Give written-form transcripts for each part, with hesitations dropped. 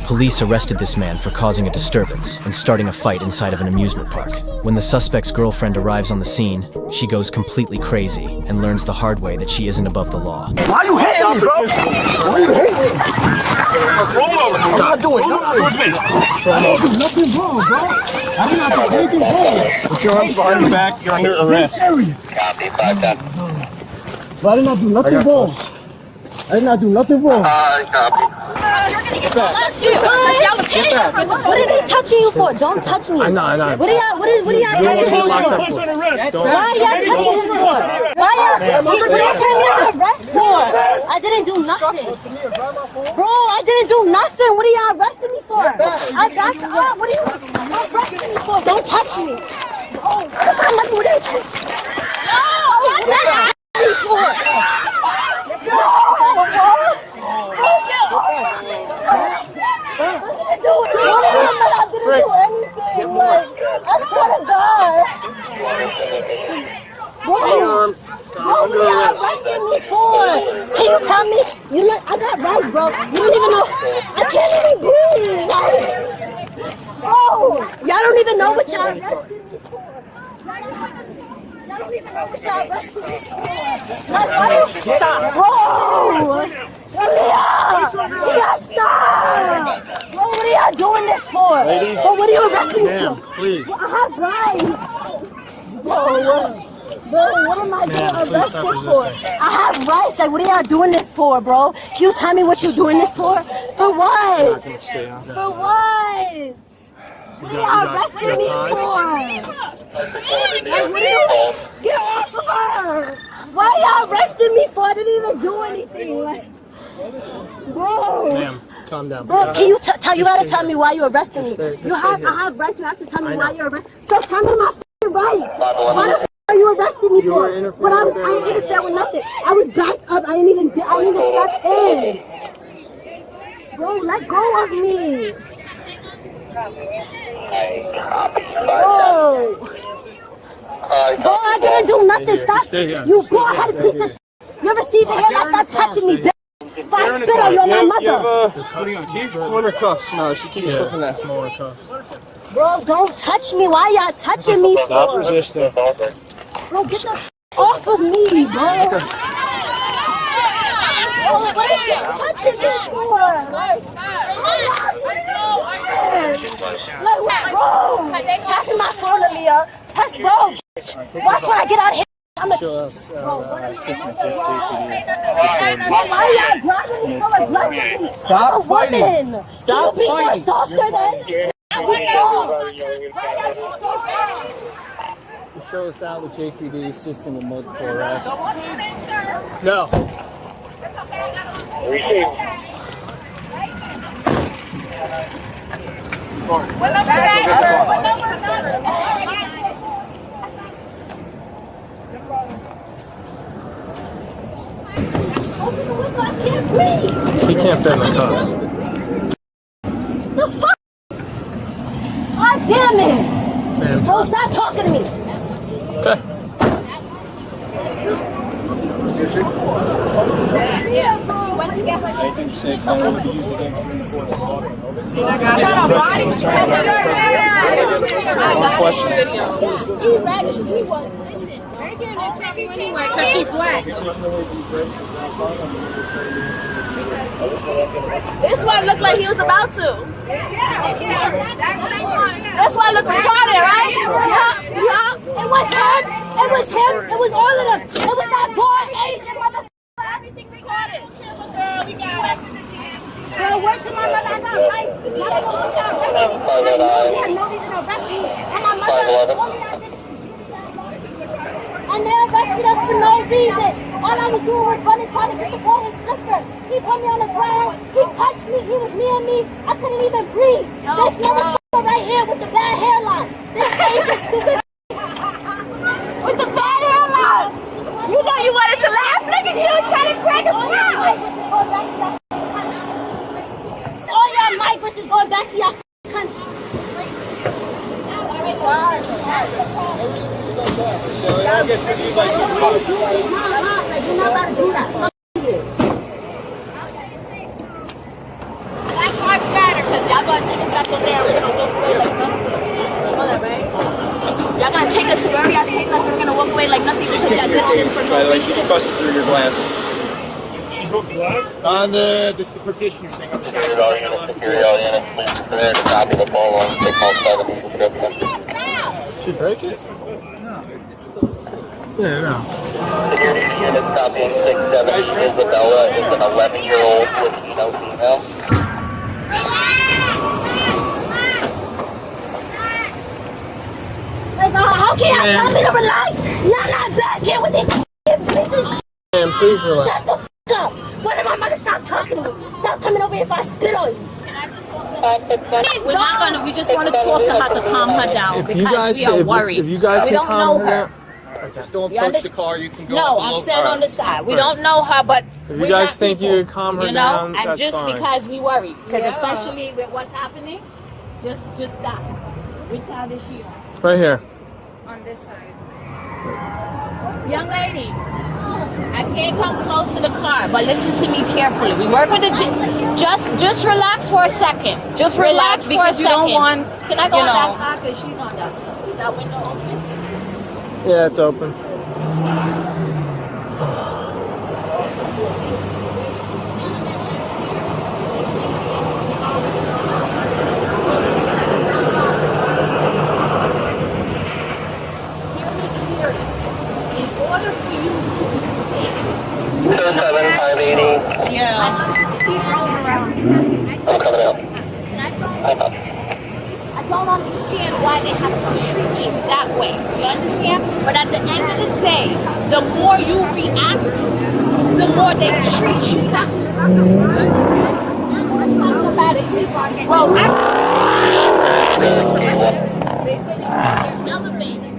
Police arrested this man for causing a disturbance and starting a fight inside of an amusement park. When the suspect's girlfriend arrives on the scene, she goes completely crazy and learns the hard way that she isn't above the law. Why you hitting me, bro? Why you hitting me? I'm not doing nothing. I didn't do nothing wrong, bro. I did not do anything wrong. Put your arms behind your back. You're under arrest. But I did not do nothing wrong. I did not do nothing wrong. Get back. What are they touching you for? Don't touch me. I know. What are y'all touching me for? Why are y'all touching him for? Why y'all putting me under arrest for? I didn't do nothing. Bro, I didn't do nothing. What are y'all arresting me for? I got the what are you arresting me for? Don't touch me. Oh, I'm not doing this. No, what are you arresting me for? I didn't do anything. Like, I swear to God. Bro, what are you arresting me for? Can you tell me? You look, I got rights, bro. You don't even know. I can't even breathe. Like, bro, y'all don't even know what y'all arresting me for. Y'all don't even know what y'all arresting me for. Like, why don't you stop, bro? Leah! Stop! Bro, what are y'all doing this for? Lady? Bro, what are you arresting me for? Please. Bro, I have rights. Bro, what am I being arrested for? I have rights. Like, what are y'all doing this for, bro? Can you tell me what you're doing this for? For what? For what? What are y'all arresting me for? Like, what are you... Get off of her! Why are y'all arresting me for? I didn't even do anything. Like, bro. Ma'am, calm down. Bro, can you you gotta tell me why you're arresting me. I have rights. You have to tell me why you're arresting me. So tell me my rights. Why the are you arresting me for? But I ain't interfere with nothing. I was backed up. I didn't even step in. Bro, let go of me. Bro. Bro, I didn't do nothing. Stop. You go ahead, piece of shit. You ever see the hair? Stop touching me, bitch. If I spit on you, I'm my mother. Putting on keys or swimmer cuffs? No, she keeps slipping that smaller cuffs. Bro, don't touch me. Why y'all touching me for? Stop resisting. Bro, get the off of me, bro. Bro, what are you touching me for? Like, bro, pass me my phone, Aaliyah. Pass, bro. Watch when I get out of here. Show us assistant why y'all grabbing me so aggressively? Stop fighting. Stop fighting. Be softer then. Show us out with JPD assisting with multiple arrests. No. What number She can't fit in the cuffs. The fuck? God damn it! Bro, stop talking to me. Okay. She went to get her shit. He ready. He was. Listen, they're getting in trouble anyway because she black. This one looked like he was about to. That's why I look retarded, right? Yeah. It was him. It was him. It was all of them. It was that boy Asian motherfucker. Everything recorded. Girl, we got it. Girl, word to my mother. I got rights. My mother got arrested. I had no reason to arrest me. And my mother told me I did it. And they arrested us for no reason. All I was doing was running, trying to get the boy his slipper. He put me on the ground. He touched me. He was near me. I couldn't even breathe. This motherfucker right here with the bad hairline. This Asian stupid with the bad hairline. You know you wanted to laugh. Look at you trying to crack a smile. All y'all migrants is going back to your country. You're not about to do that. On this the practitioner thing. Security all units, please prepare to copy the ball on the call 70 description. Should break it? Yeah, no. Security units copying 670. Isabella is an 11-year-old Latino female. Like, how can y'all tell me to relax? Y'all not back here with these bitches. Man, please relax. Shut the f up. What am I mother stop talking to me? Stop coming over here if I spit on you. We're not gonna. We just want to talk to her to calm her down because we are worried. If you guys we can don't calm know her her. down. Just don't You approach the understand? car. You can go. No, up I'm below. standing on the side. We don't know her, but If we're you guys not think people, you can calm her you know, down, and that's just fine. because we worry, because especially with what's happening, just stop. Which side is she on? Right here. On this side. Young lady, I can't come close to the car, but listen to me carefully. We work with the just relax for a second. Just relax for a because you second. don't want, Can I go you on know. that side? Because she's on that side. Is that window open? Yeah, it's open. In order for you to be safe, 27580. Yeah. I'm coming out. I don't understand why they have to treat you that way. You understand? But at the end of the day, the more you react, the more they treat you that way. It's not so bad if it's well, it's elevated.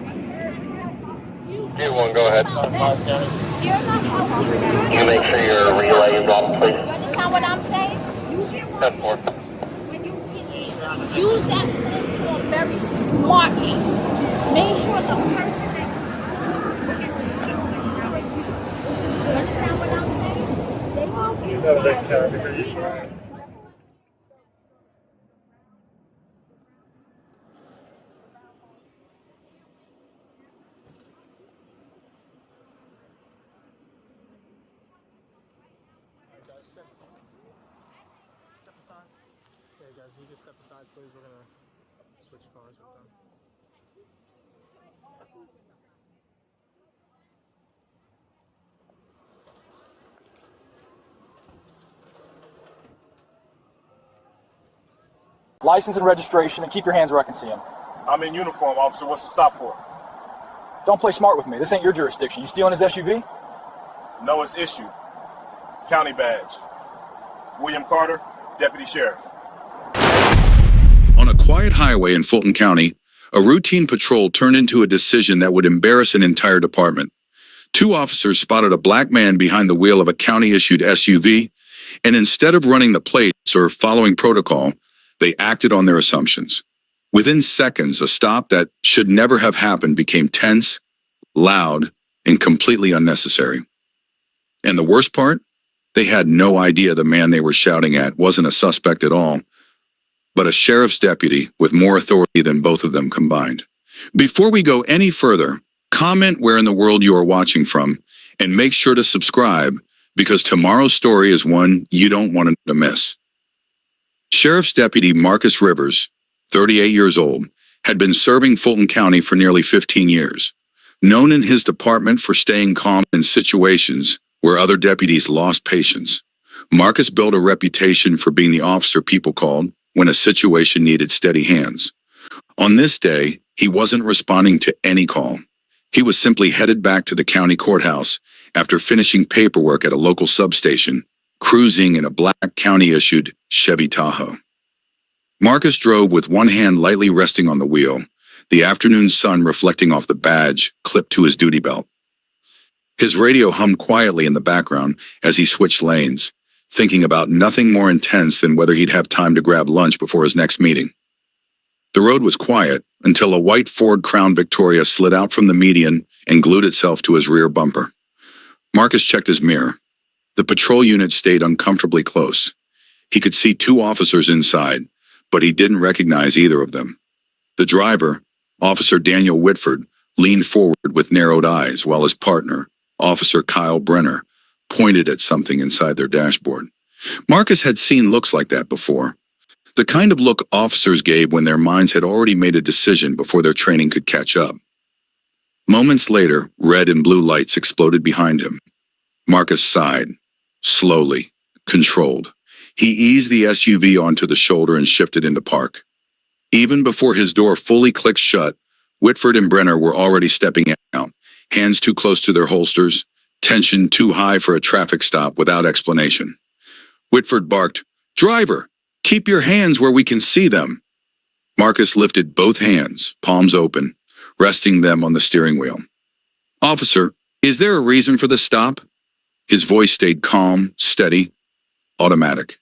You one, go ahead. You're not helping. You make sure your relay is on, please. You understand what I'm saying? 10-4. When you use that phone very smartly, make sure the person that you understand what I'm saying? They won't. Okay, guys, you can step aside, please. We're gonna switch cars with them. License and registration, and keep your hands where I can see them. I'm in uniform, officer. What's the stop for? Don't play smart with me. This ain't your jurisdiction. You stealing his SUV? No, it's issued. County badge. William Carter, Deputy Sheriff. On a quiet highway in Fulton County, a routine patrol turned into a decision that would embarrass an entire department. Two officers spotted a black man behind the wheel of a county-issued SUV, and instead of running the plates or following protocol, they acted on their assumptions. Within seconds, a stop that should never have happened became tense, loud, and completely unnecessary. And the worst part? They had no idea the man they were shouting at wasn't a suspect at all, but a sheriff's deputy with more authority than both of them combined. Before we go any further, comment where in the world you are watching from, and make sure to subscribe, because tomorrow's story is one you don't want to miss. Sheriff's Deputy Marcus Rivers, 38 years old, had been serving Fulton County for nearly 15 years. Known in his department for staying calm in situations where other deputies lost patience, Marcus built a reputation for being the officer people called when a situation needed steady hands. On this day, he wasn't responding to any call. He was simply headed back to the county courthouse after finishing paperwork at a local substation, cruising in a black county-issued Chevy Tahoe. Marcus drove with one hand lightly resting on the wheel, the afternoon sun reflecting off the badge clipped to his duty belt. His radio hummed quietly in the background as he switched lanes, thinking about nothing more intense than whether he'd have time to grab lunch before his next meeting. The road was quiet until a white Ford Crown Victoria slid out from the median and glued itself to his rear bumper. Marcus checked his mirror. The patrol unit stayed uncomfortably close. He could see two officers inside, but he didn't recognize either of them. The driver, Officer Daniel Whitford, leaned forward with narrowed eyes while his partner, Officer Kyle Brenner, pointed at something inside their dashboard. Marcus had seen looks like that before. The kind of look officers gave when their minds had already made a decision before their training could catch up. Moments later, red and blue lights exploded behind him. Marcus sighed, slowly, controlled. He eased the SUV onto the shoulder and shifted into park. Even before his door fully clicked shut, Whitford and Brenner were already stepping out, hands too close to their holsters, tension too high for a traffic stop without explanation. Whitford barked, "Driver, keep your hands where we can see them." Marcus lifted both hands, palms open, resting them on the steering wheel. "Officer, is there a reason for the stop?" His voice stayed calm, steady, automatic.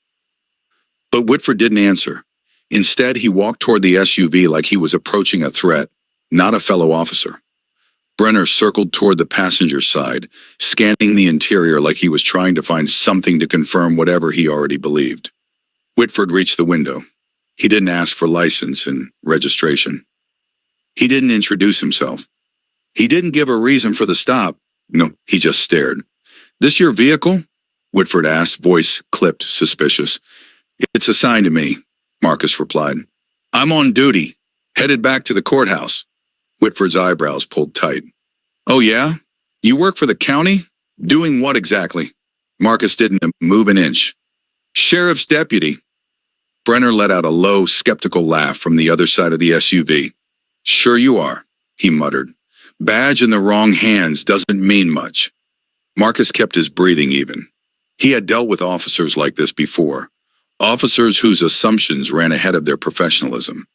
But Whitford didn't answer. Instead, he walked toward the SUV like he was approaching a threat, not a fellow officer. Brenner circled toward the passenger side, scanning the interior like he was trying to find something to confirm whatever he already believed. Whitford reached the window. He didn't ask for license and registration. He didn't introduce himself. He didn't give a reason for the stop. No, he just stared. "This your vehicle?" Whitford asked, voice clipped, suspicious. "It's assigned to me," Marcus replied. "I'm on duty, headed back to the courthouse." Whitford's eyebrows pulled tight. "Oh yeah? You work for the county? Doing what exactly?" Marcus didn't move an inch. "Sheriff's deputy." Brenner let out a low, skeptical laugh from the other side of the SUV. "Sure you are," he muttered. "Badge in the wrong hands doesn't mean much." Marcus kept his breathing even. He had dealt with officers like this before, officers whose assumptions ran ahead of their professionalism.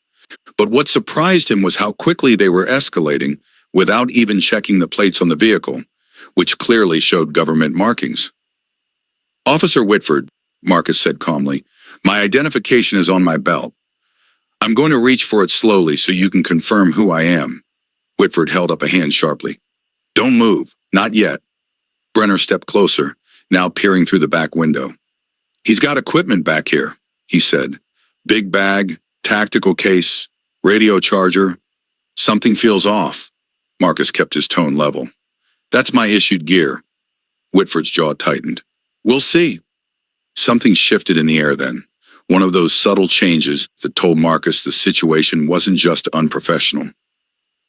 But what surprised him was how quickly they were escalating without even checking the plates on the vehicle, which clearly showed government markings. "Officer Whitford," Marcus said calmly, "my identification is on my belt. I'm going to reach for it slowly so you can confirm who I am." Whitford held up a hand sharply. "Don't move, not yet." Brenner stepped closer, now peering through the back window. "He's got equipment back here," he said. "Big bag, tactical case, radio charger. Something feels off." Marcus kept his tone level. "That's my issued gear." Whitford's jaw tightened. "We'll see." Something shifted in the air then, one of those subtle changes that told Marcus the situation wasn't just unprofessional.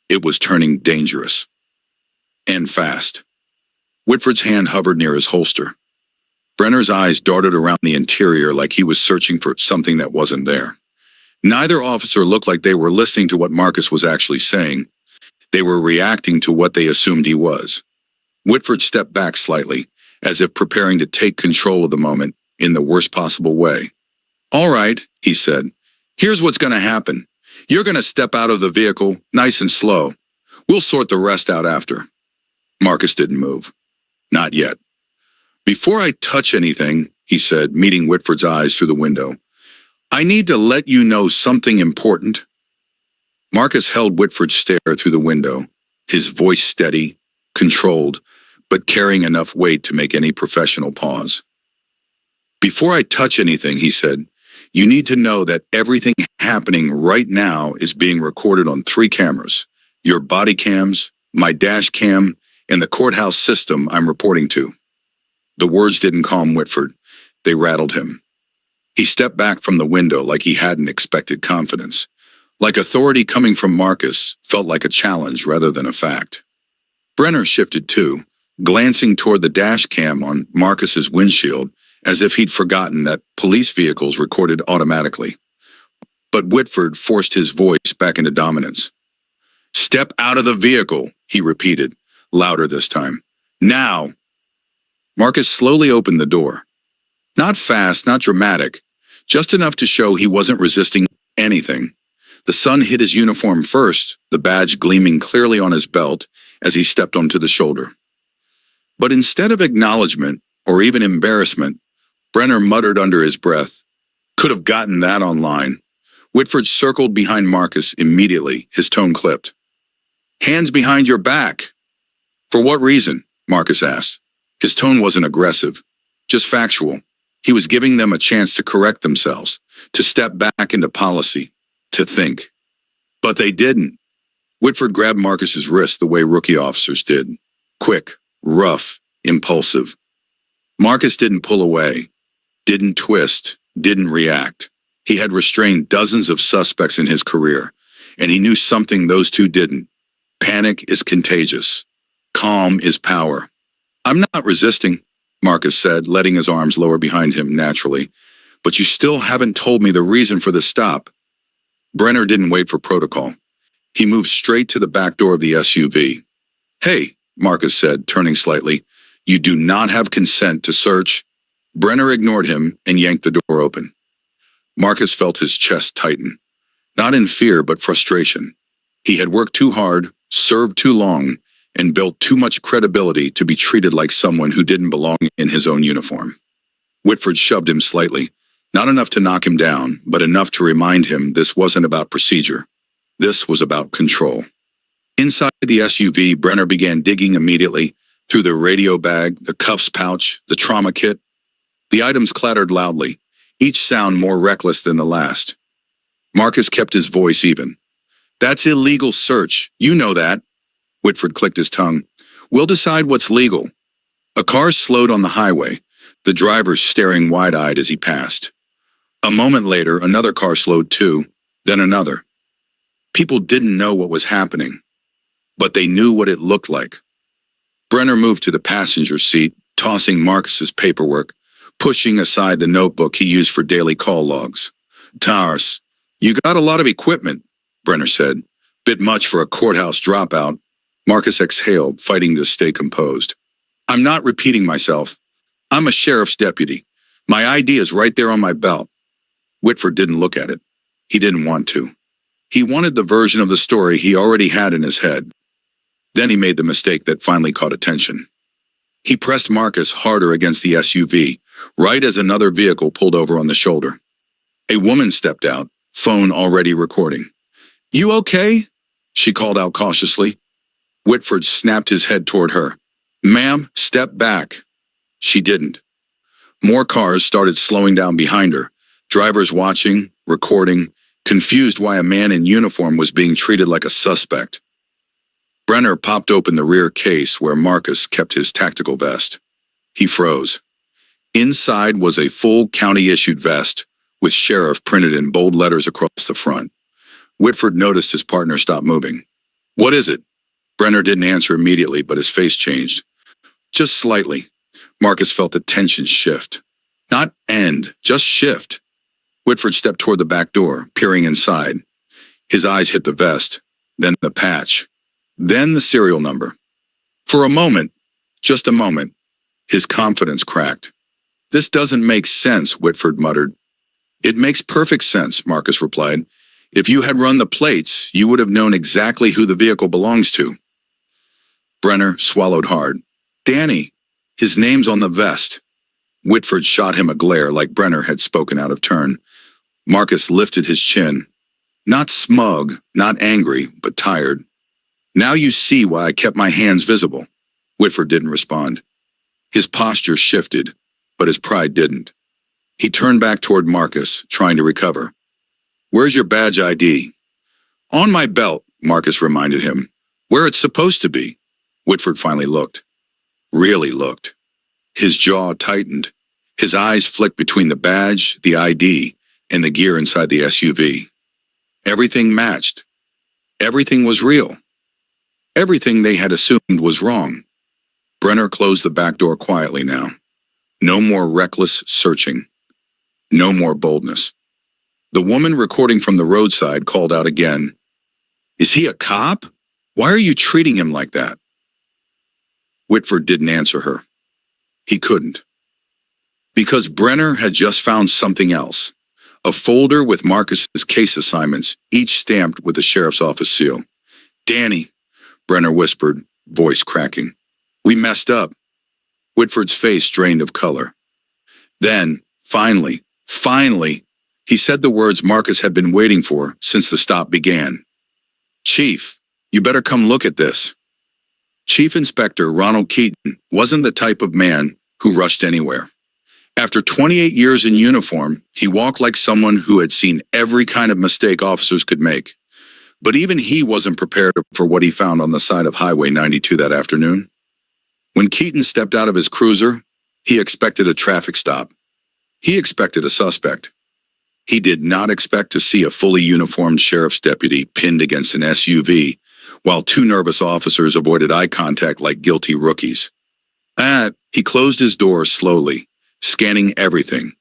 It was turning dangerous. And fast. Whitford's hand hovered near his holster. Brenner's eyes darted around the interior like he was searching for something that wasn't there. Neither officer looked like they were listening to what Marcus was actually saying. They were reacting to what they assumed he was. Whitford stepped back slightly, as if preparing to take control of the moment in the worst possible way. "All right," he said. "Here's what's going to happen. You're going to step out of the vehicle, nice and slow. We'll sort the rest out after." Marcus didn't move. "Not yet." "Before I touch anything," he said, meeting Whitford's eyes through the window, "I need to let you know something important." Marcus held Whitford's stare through the window, his voice steady, controlled, but carrying enough weight to make any professional pause. "Before I touch anything," he said, "you need to know that everything happening right now is being recorded on 3 cameras. Your body cams, my dash cam, and the courthouse system I'm reporting to." The words didn't calm Whitford. They rattled him. He stepped back from the window like he hadn't expected confidence. Like authority coming from Marcus felt like a challenge rather than a fact. Brenner shifted too, glancing toward the dash cam on Marcus's windshield as if he'd forgotten that police vehicles recorded automatically. But Whitford forced his voice back into dominance. "Step out of the vehicle," he repeated, louder this time. "Now!" Marcus slowly opened the door. Not fast, not dramatic, just enough to show he wasn't resisting anything. The sun hit his uniform first, the badge gleaming clearly on his belt as he stepped onto the shoulder. But instead of acknowledgement, or even embarrassment, Brenner muttered under his breath, "Could have gotten that online." Whitford circled behind Marcus immediately, his tone clipped. "Hands behind your back." "For what reason?" Marcus asked. His tone wasn't aggressive, just factual. He was giving them a chance to correct themselves, to step back into policy, to think. But they didn't. Whitford grabbed Marcus's wrist the way rookie officers did. Quick, rough, impulsive. Marcus didn't pull away, didn't twist, didn't react. He had restrained dozens of suspects in his career, and he knew something those two didn't. Panic is contagious. Calm is power. I'm not resisting, Marcus said, letting his arms lower behind him naturally. But you still haven't told me the reason for the stop. Brenner didn't wait for protocol. He moved straight to the back door of the SUV. Hey, Marcus said, turning slightly, you do not have consent to search. Brenner ignored him and yanked the door open. Marcus felt his chest tighten. Not in fear, but frustration. He had worked too hard, served too long, and built too much credibility to be treated like someone who didn't belong in his own uniform. Whitford shoved him slightly, not enough to knock him down, but enough to remind him this wasn't about procedure. This was about control. Inside the SUV, Brenner began digging immediately through the radio bag, the cuffs pouch, the trauma kit. The items clattered loudly, each sound more reckless than the last. Marcus kept his voice even. That's illegal search. You know that. Whitford clicked his tongue. We'll decide what's legal. A car slowed on the highway, the driver staring wide-eyed as he passed. A moment later, another car slowed too, then another. People didn't know what was happening, but they knew what it looked like. Brenner moved to the passenger seat, tossing Marcus's paperwork, pushing aside the notebook he used for daily call logs. Tars, you got a lot of equipment, Brenner said. Bit much for a courthouse dropout. Marcus exhaled, fighting to stay composed. I'm not repeating myself. I'm a sheriff's deputy. My ID is right there on my belt. Whitford didn't look at it. He didn't want to. He wanted the version of the story he already had in his head. Then he made the mistake that finally caught attention. He pressed Marcus harder against the SUV, right as another vehicle pulled over on the shoulder. A woman stepped out, phone already recording. You okay? She called out cautiously. Whitford snapped his head toward her. Ma'am, step back. She didn't. More cars started slowing down behind her, drivers watching, recording, confused why a man in uniform was being treated like a suspect. Brenner popped open the rear case where Marcus kept his tactical vest. He froze. Inside was a full county-issued vest, with sheriff printed in bold letters across the front. Whitford noticed his partner stop moving. What is it? Brenner didn't answer immediately, but his face changed. Just slightly. Marcus felt the tension shift. Not end, just shift. Whitford stepped toward the back door, peering inside. His eyes hit the vest, then the patch, then the serial number. For a moment, just a moment, his confidence cracked. This doesn't make sense, Whitford muttered. It makes perfect sense, Marcus replied. If you had run the plates, you would have known exactly who the vehicle belongs to. Brenner swallowed hard. Danny, his name's on the vest. Whitford shot him a glare like Brenner had spoken out of turn. Marcus lifted his chin. Not smug, not angry, but tired. Now you see why I kept my hands visible. Whitford didn't respond. His posture shifted, but his pride didn't. He turned back toward Marcus, trying to recover. Where's your badge ID? On my belt, Marcus reminded him. Where it's supposed to be. Whitford finally looked. Really looked. His jaw tightened. His eyes flicked between the badge, the ID, and the gear inside the SUV. Everything matched. Everything was real. Everything they had assumed was wrong. Brenner closed the back door quietly now. No more reckless searching. No more boldness. The woman recording from the roadside called out again. Is he a cop? Why are you treating him like that? Whitford didn't answer her. He couldn't. Because Brenner had just found something else. A folder with Marcus's case assignments, each stamped with the sheriff's office seal. Danny, Brenner whispered, voice cracking. We messed up. Whitford's face drained of color. Then, finally, he said the words Marcus had been waiting for since the stop began. Chief, you better come look at this. Chief Inspector Ronald Keaton wasn't the type of man who rushed anywhere. After 28 years in uniform, he walked like someone who had seen every kind of mistake officers could make. But even he wasn't prepared for what he found on the side of Highway 92 that afternoon. When Keaton stepped out of his cruiser, He expected a traffic stop. He expected a suspect. He did not expect to see a fully uniformed sheriff's deputy pinned against an SUV, while two nervous officers avoided eye contact like guilty rookies. He closed his door slowly, scanning everything.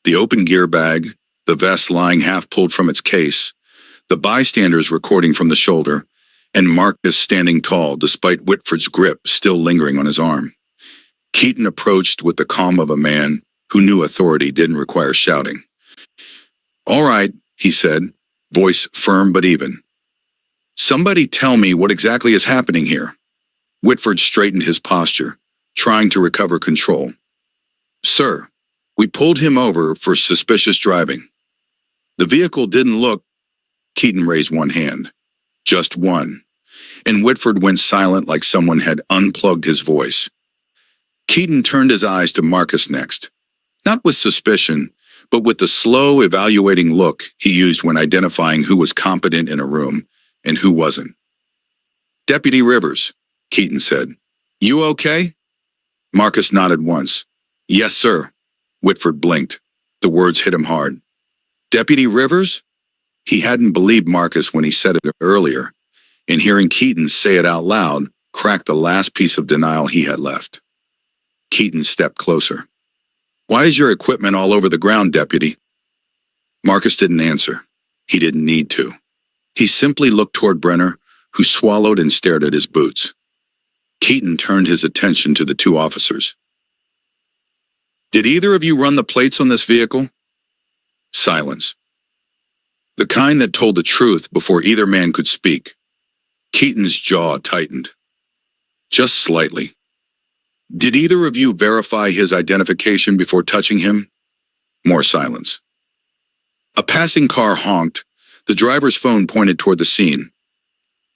The open gear bag, the vest lying half pulled from its case, the bystanders recording from the shoulder, and Marcus standing tall despite Whitford's grip still lingering on his arm. Keaton approached with the calm of a man who knew authority didn't require shouting. "All right," he said, voice firm but even. "Somebody tell me what exactly is happening here." Whitford straightened his posture, trying to recover control. "Sir, we pulled him over for suspicious driving. The vehicle didn't look—" Keaton raised one hand. Just one. And Whitford went silent like someone had unplugged his voice. Keaton turned his eyes to Marcus next. Not with suspicion, but with the slow, evaluating look he used when identifying who was competent in a room and who wasn't. "Deputy Rivers," Keaton said. "You okay?" Marcus nodded once. "Yes, sir." Whitford blinked. The words hit him hard. "Deputy Rivers?" He hadn't believed Marcus when he said it earlier, and hearing Keaton say it out loud cracked the last piece of denial he had left. Keaton stepped closer. "Why is your equipment all over the ground, Deputy?" Marcus didn't answer. He didn't need to. He simply looked toward Brenner, who swallowed and stared at his boots. Keaton turned his attention to the two officers. "Did either of you run the plates on this vehicle?" Silence. The kind that told the truth before either man could speak. Keaton's jaw tightened. Just slightly. "Did either of you verify his identification before touching him?" More silence. A passing car honked. The driver's phone pointed toward the scene.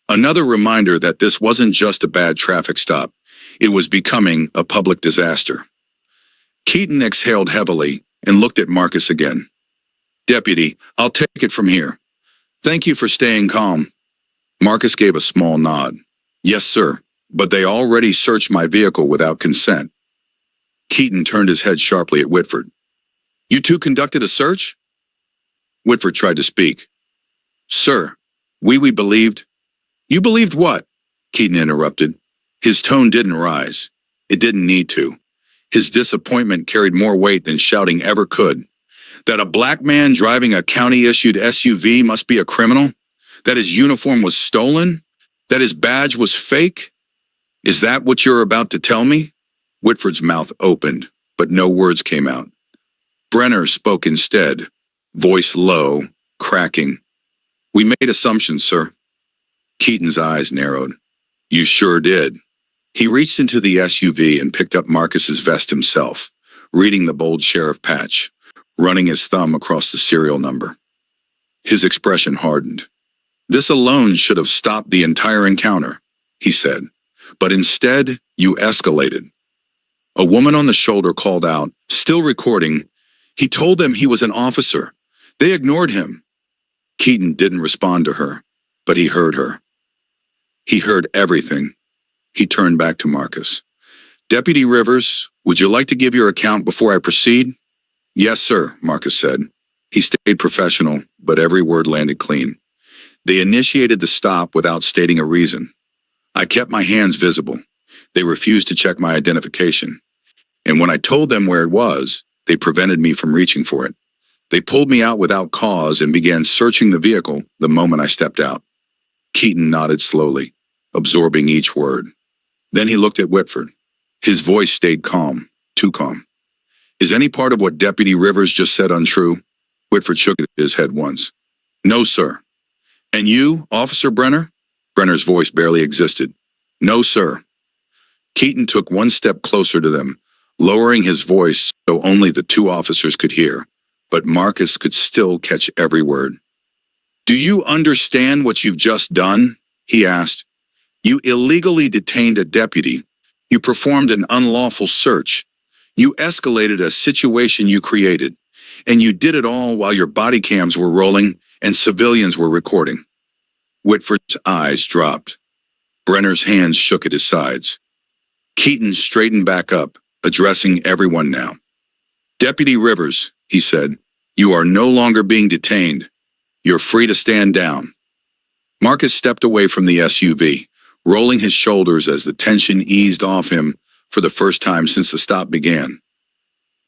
Another reminder that this wasn't just a bad traffic stop. It was becoming a public disaster. Keaton exhaled heavily and looked at Marcus again. "Deputy, I'll take it from here. Thank you for staying calm." Marcus gave a small nod. "Yes, sir, but they already searched my vehicle without consent." Keaton turned his head sharply at Whitford. "You two conducted a search?" Whitford tried to speak. "Sir, we believed—" "You believed what?" Keaton interrupted. His tone didn't rise. It didn't need to. His disappointment carried more weight than shouting ever could. That a black man driving a county-issued SUV must be a criminal? That his uniform was stolen? That his badge was fake? Is that what you're about to tell me? Whitford's mouth opened, but no words came out. Brenner spoke instead, voice low, cracking. "We made assumptions, sir." Keaton's eyes narrowed. "You sure did." He reached into the SUV and picked up Marcus's vest himself, reading the bold sheriff patch, running his thumb across the serial number. His expression hardened. "This alone should have stopped the entire encounter," he said. "But instead, you escalated." A woman on the shoulder called out, still recording, "He told them he was an officer. They ignored him." Keaton didn't respond to her, but he heard her. He heard everything. He turned back to Marcus. "Deputy Rivers, would you like to give your account before I proceed?" "Yes, sir," Marcus said. He stayed professional, but every word landed clean. "They initiated the stop without stating a reason. I kept my hands visible. They refused to check my identification. And when I told them where it was, they prevented me from reaching for it. They pulled me out without cause and began searching the vehicle the moment I stepped out." Keaton nodded slowly, absorbing each word. Then he looked at Whitford. His voice stayed calm, too calm. "Is any part of what Deputy Rivers just said untrue?" Whitford shook his head once. "No, sir." "And you, Officer Brenner?" Brenner's voice barely existed. "No, sir." Keaton took one step closer to them, lowering his voice so only the two officers could hear, but Marcus could still catch every word. "Do you understand what you've just done?" he asked. "You illegally detained a deputy. You performed an unlawful search. You escalated a situation you created, and you did it all while your body cams were rolling and civilians were recording." Whitford's eyes dropped. Brenner's hands shook at his sides. Keaton straightened back up, addressing everyone now. Deputy Rivers, he said, you are no longer being detained. You're free to stand down. Marcus stepped away from the SUV, rolling his shoulders as the tension eased off him for the first time since the stop began.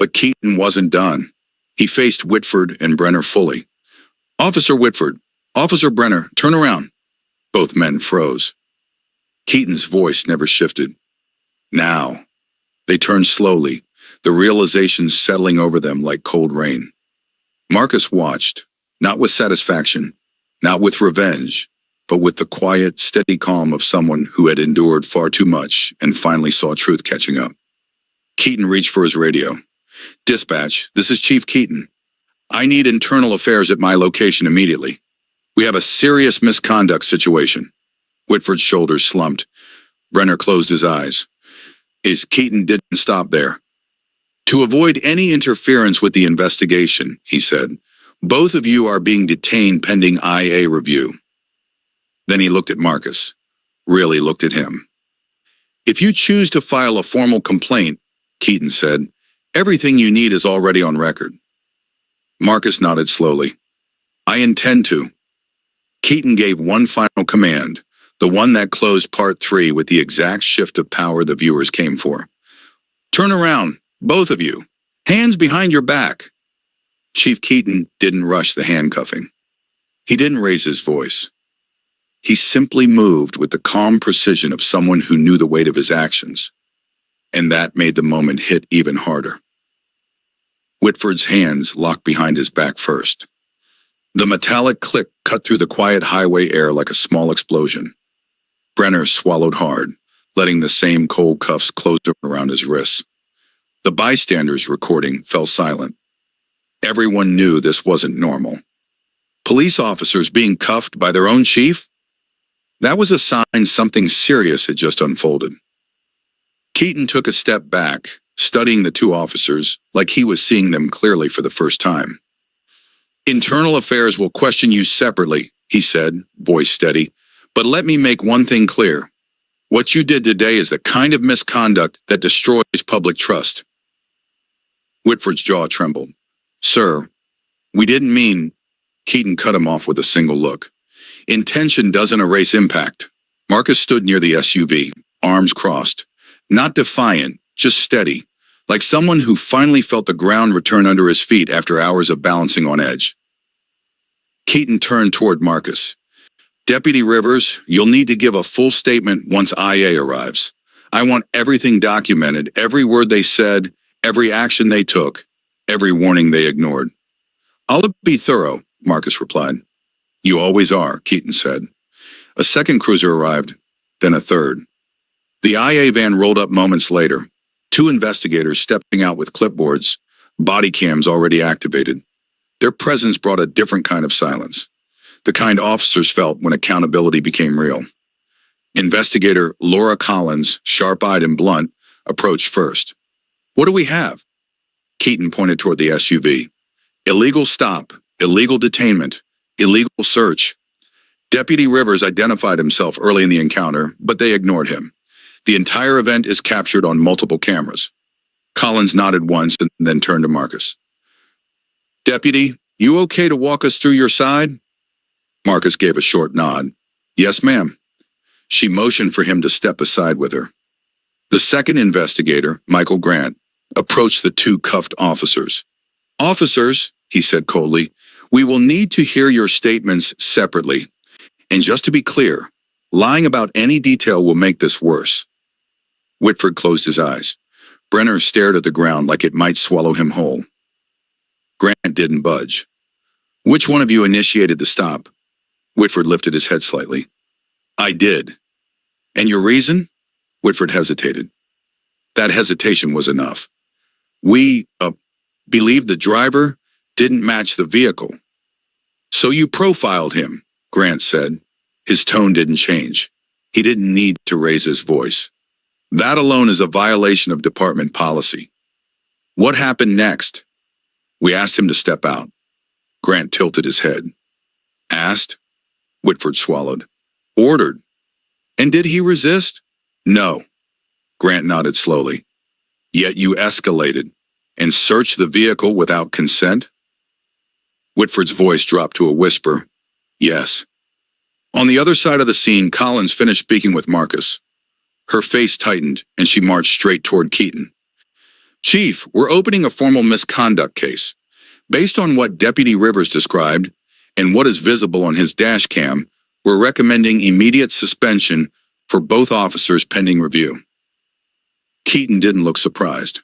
But Keaton wasn't done. He faced Whitford and Brenner fully. Officer Whitford, Officer Brenner, turn around. Both men froze. Keaton's voice never shifted. Now. They turned slowly, the realization settling over them like cold rain. Marcus watched, not with satisfaction, not with revenge, but with the quiet, steady calm of someone who had endured far too much and finally saw truth catching up. Keaton reached for his radio. Dispatch, this is Chief Keaton. I need internal affairs at my location immediately. We have a serious misconduct situation. Whitford's shoulders slumped. Brenner closed his eyes. Keaton didn't stop there. To avoid any interference with the investigation, he said, both of you are being detained pending IA review. Then he looked at Marcus, really looked at him. If you choose to file a formal complaint, Keaton said, everything you need is already on record. Marcus nodded slowly. I intend to. Keaton gave one final command, the one that closed part 3 with the exact shift of power the viewers came for. Turn around, both of you. Hands behind your back. Chief Keaton didn't rush the handcuffing. He didn't raise his voice. He simply moved with the calm precision of someone who knew the weight of his actions. And that made the moment hit even harder. Whitford's hands locked behind his back first. The metallic click cut through the quiet highway air like a small explosion. Brenner swallowed hard, letting the same cold cuffs close around his wrists. The bystanders recording fell silent. Everyone knew this wasn't normal. Police officers being cuffed by their own chief? That was a sign something serious had just unfolded. Keaton took a step back, studying the two officers like he was seeing them clearly for the first time. Internal affairs will question you separately, he said, voice steady. But let me make one thing clear. What you did today is the kind of misconduct that destroys public trust. Whitford's jaw trembled. Sir, we didn't mean... Keaton cut him off with a single look. Intention doesn't erase impact. Marcus stood near the SUV, arms crossed. Not defiant, just steady, like someone who finally felt the ground return under his feet after hours of balancing on edge. Keaton turned toward Marcus. Deputy Rivers, you'll need to give a full statement once IA arrives. I want everything documented, every word they said, every action they took, every warning they ignored. I'll be thorough, Marcus replied. You always are, Keaton said. A second cruiser arrived, then a third. The IA van rolled up moments later, 2 investigators stepping out with clipboards, body cams already activated. Their presence brought a different kind of silence, the kind officers felt when accountability became real. Investigator Laura Collins, sharp-eyed and blunt, approached first. What do we have? Keaton pointed toward the SUV. Illegal stop, illegal detainment, illegal search. Deputy Rivers identified himself early in the encounter, but they ignored him. The entire event is captured on multiple cameras. Collins nodded once and then turned to Marcus. Deputy, you okay to walk us through your side? Marcus gave a short nod. Yes, ma'am. She motioned for him to step aside with her. The second investigator, Michael Grant, approached the 2 cuffed officers. Officers, he said coldly, we will need to hear your statements separately. And just to be clear, lying about any detail will make this worse. Whitford closed his eyes. Brenner stared at the ground like it might swallow him whole. Grant didn't budge. Which one of you initiated the stop? Whitford lifted his head slightly. I did. And your reason? Whitford hesitated. That hesitation was enough. We, believed the driver didn't match the vehicle. So you profiled him, Grant said. His tone didn't change. He didn't need to raise his voice. That alone is a violation of department policy. What happened next? We asked him to step out. Grant tilted his head. Asked? Whitford swallowed. Ordered. And did he resist? No. Grant nodded slowly. Yet you escalated and searched the vehicle without consent? Whitford's voice dropped to a whisper. Yes. On the other side of the scene, Collins finished speaking with Marcus. Her face tightened, and she marched straight toward Keaton. Chief, we're opening a formal misconduct case. Based on what Deputy Rivers described and what is visible on his dash cam, we're recommending immediate suspension for both officers pending review. Keaton didn't look surprised.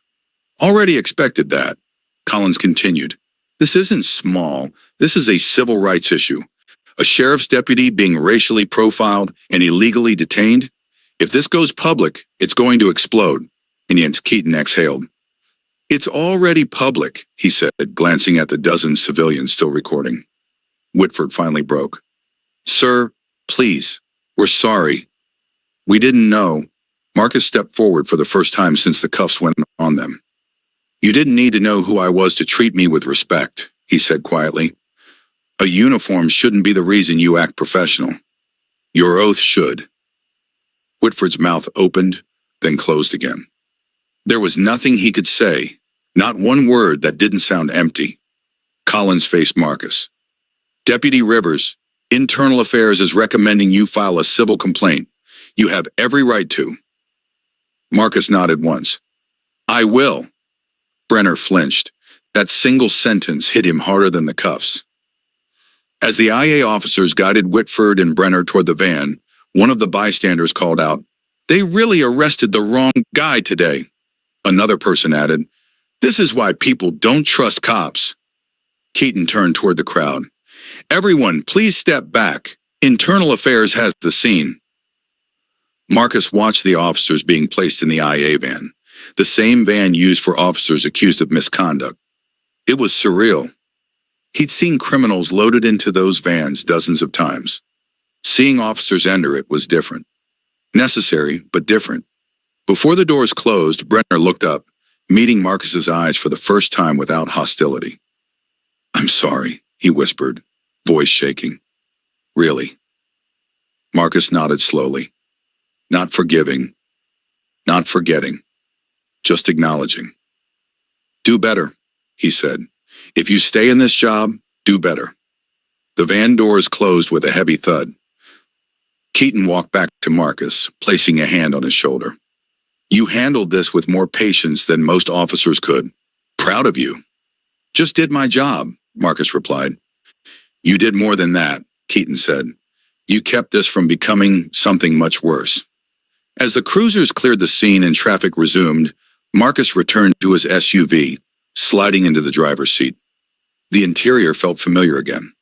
Already expected that, Collins continued. This isn't small. This is a civil rights issue. A sheriff's deputy being racially profiled and illegally detained? If this goes public, it's going to explode. And yet Keaton exhaled. It's already public, he said, glancing at the dozen civilians still recording. Whitford finally broke. Sir, please, we're sorry. We didn't know. Marcus stepped forward for the first time since the cuffs went on them. You didn't need to know who I was to treat me with respect, he said quietly. A uniform shouldn't be the reason you act professional. Your oath should. Whitford's mouth opened, then closed again. There was nothing he could say, not one word that didn't sound empty. Collins faced Marcus. Deputy Rivers, Internal Affairs is recommending you file a civil complaint. You have every right to. Marcus nodded once. I will. Brenner flinched. That single sentence hit him harder than the cuffs. As the IA officers guided Whitford and Brenner toward the van, one of the bystanders called out, They really arrested the wrong guy today. Another person added, This is why people don't trust cops. Keaton turned toward the crowd. Everyone, please step back. Internal Affairs has the scene. Marcus watched the officers being placed in the IA van, the same van used for officers accused of misconduct. It was surreal. He'd seen criminals loaded into those vans dozens of times. Seeing officers enter it was different. Necessary, but different. Before the doors closed, Brenner looked up, meeting Marcus's eyes for the first time without hostility. I'm sorry, he whispered, voice shaking. Really? Marcus nodded slowly. Not forgiving, not forgetting, just acknowledging. Do better, he said. If you stay in this job, do better. The van doors closed with a heavy thud. Keaton walked back to Marcus, placing a hand on his shoulder. You handled this with more patience than most officers could. Proud of you. Just did my job, Marcus replied. You did more than that, Keaton said. You kept this from becoming something much worse. As the cruisers cleared the scene and traffic resumed, Marcus returned to his SUV, sliding into the driver's seat. The interior felt familiar again.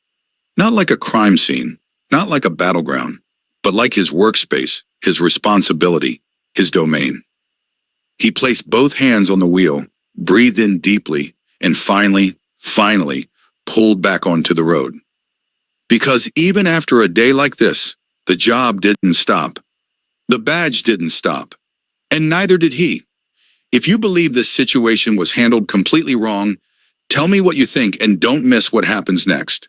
Not like a crime scene, not like a battleground, but like his workspace, his responsibility, his domain. He placed both hands on the wheel, breathed in deeply, and finally pulled back onto the road. Because even after a day like this, the job didn't stop. The badge didn't stop. And neither did he. If you believe this situation was handled completely wrong, tell me what you think and don't miss what happens next.